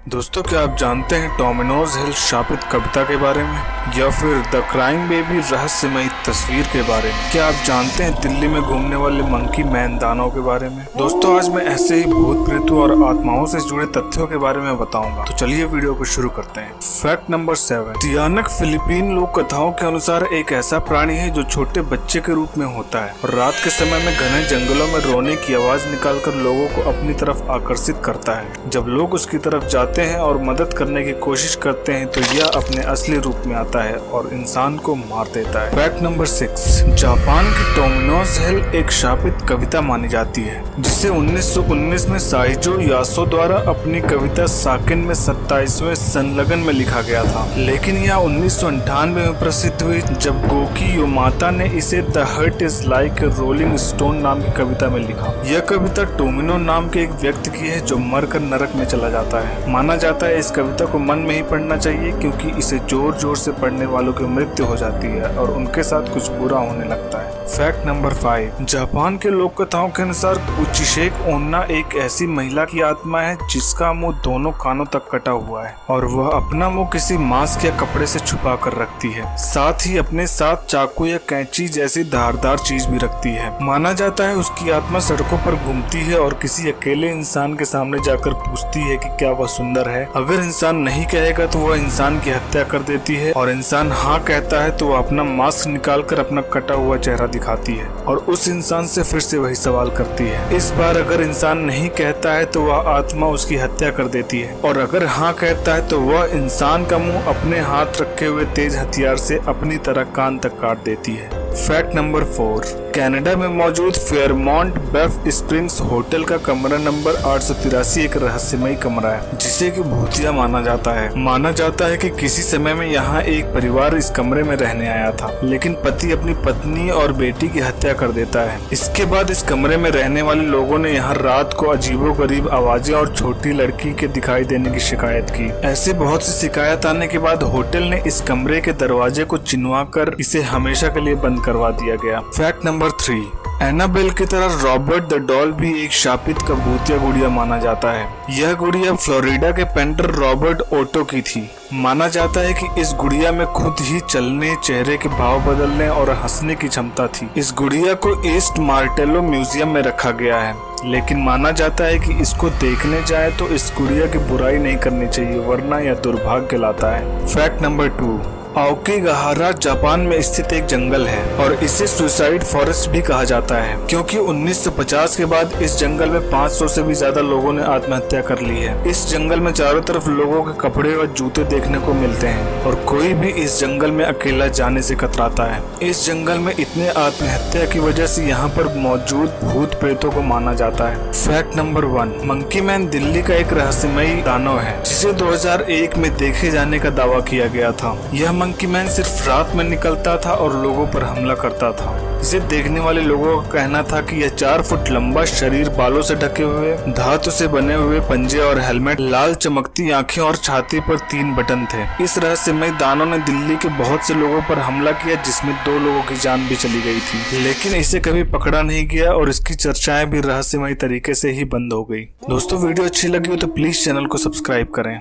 दोस्तों, क्या आप जानते हैं डोमिनोज हिल शापित कविता के बारे में, या फिर द क्राइंग बेबी रहस्यमयी तस्वीर के बारे में? क्या आप जानते हैं दिल्ली में घूमने वाले मंकी मैन दानव के बारे में? दोस्तों, आज मैं ऐसे ही भूत प्रेतों और आत्माओं से जुड़े तथ्यों के बारे में बताऊंगा। तो चलिए वीडियो को शुरू करते हैं। Fact number 7। तियानक फिलीपीन लोक कथाओं के अनुसार एक ऐसा प्राणी है जो छोटे बच्चे के रूप में होता है और रात के समय में घने जंगलों में रोने की आवाज निकालकर लोगों को अपनी तरफ आकर्षित करता है। जब लोग उसकी तरफ जाते हैं और मदद करने की कोशिश करते हैं तो यह अपने असली रूप में आता है और इंसान को मार देता है। Fact number 6। जापान की डोमिनोज हिल एक शापित कविता मानी जाती है जिसे 1919 में साइजो यासो द्वारा अपनी कविता साकिन में 27वें संलग्न में लिखा गया था, लेकिन यह 1998 में प्रसिद्ध हुई जब गोकी योमाता ने इसे the heart is like a rolling stone नाम की कविता में लिखा। यह कविता टोमिनो नाम के एक व्यक्ति की है जो मरकर नरक में चला जाता है। माना जाता है इस कविता को मन में ही पढ़ना चाहिए क्योंकि इसे जोर जोर से पढ़ने वालों की मृत्यु हो जाती है और उनके साथ कुछ बुरा होने लगता है। Fact number 5। जापान के लोक कथाओं के अनुसार उचिशेक ओन्ना एक ऐसी महिला की आत्मा है जिसका मुंह दोनों कानों तक कटा हुआ है और वह अपना मुंह किसी मास्क या कपड़े से छुपा कर रखती है। साथ ही अपने साथ चाकू या कैंची जैसी धारदार चीज भी रखती है। माना जाता है उसकी आत्मा सड़कों पर घूमती है और किसी अकेले इंसान के सामने जाकर पूछती है कि क्या वह सुंदर है। अगर इंसान नहीं कहेगा तो वह इंसान की हत्या कर देती है और इंसान हाँ कहता है तो वह अपना मास्क निकालकर अपना कटा हुआ चेहरा दिखाती है और उस इंसान से फिर से वही सवाल करती है। इस बार अगर इंसान नहीं कहता है तो वह आत्मा उसकी हत्या कर देती है और अगर हाँ कहता है तो वह इंसान का मुंह अपने हाथ रखे हुए तेज हथियार से अपनी तरह कान तक काट देती है। Fact number 4। कनाडा में मौजूद फेयरमॉन्ट बेफ स्प्रिंग्स होटल का कमरा नंबर 883 एक रहस्यमयी कमरा है जिसे कि भूतिया माना जाता है। माना जाता है कि किसी समय में यहाँ एक परिवार इस कमरे में रहने आया था, लेकिन पति अपनी पत्नी और बेटी की हत्या कर देता है। इसके बाद इस कमरे में रहने वाले लोगों ने यहाँ रात को अजीबोगरीब आवाजें और छोटी लड़की के दिखाई देने की शिकायत की। ऐसे बहुत सी शिकायत आने के बाद होटल ने इस कमरे के दरवाजे को चिनवा कर इसे हमेशा के लिए बंद करवा दिया गया। Fact number 3। एनाबेल की तरह रॉबर्ट द डॉल भी एक शापित का भूतिया गुड़िया माना जाता है। यह गुड़िया फ्लोरिडा के पेंटर रॉबर्ट ओटो की थी। माना जाता है कि इस गुड़िया में खुद ही चलने, चेहरे के भाव बदलने और हंसने की क्षमता थी। इस गुड़िया को ईस्ट मार्टेलो म्यूजियम में रखा गया है, लेकिन माना जाता है कि इसको देखने जाए तो इस गुड़िया की बुराई नहीं करनी चाहिए वरना यह दुर्भाग्य लाता है। Fact number 2। आओकीगाहारा जापान में स्थित एक जंगल है और इसे सुसाइड फॉरेस्ट भी कहा जाता है क्योंकि 1950 के बाद इस जंगल में 500 से भी ज्यादा लोगों ने आत्महत्या कर ली है। इस जंगल में चारों तरफ लोगों के कपड़े और जूते देखने को मिलते हैं और कोई भी इस जंगल में अकेला जाने से कतराता है। इस जंगल में इतने आत्महत्या की वजह से यहाँ पर मौजूद भूत प्रेतों को माना जाता है। Fact number 1। Monkey man Delhi का एक रहस्यमयी दानव है जिसे 2001 में देखे जाने का दावा किया गया था। यह मंकी मैन सिर्फ रात में निकलता था और लोगों पर हमला करता था। इसे देखने वाले लोगों का कहना था कि यह 4 फुट लंबा शरीर, बालों से ढके हुए, धातु से बने हुए पंजे और हेलमेट, लाल चमकती आंखें और छाती पर 3 बटन थे। इस रहस्यमय दानव ने दिल्ली के बहुत से लोगों पर हमला किया जिसमें 2 लोगों की जान भी चली गई थी, लेकिन इसे कभी पकड़ा नहीं गया और इसकी चर्चाएं भी रहस्यमय तरीके से ही बंद हो गई। दोस्तों, वीडियो अच्छी लगी हो तो प्लीज चैनल को सब्सक्राइब करें।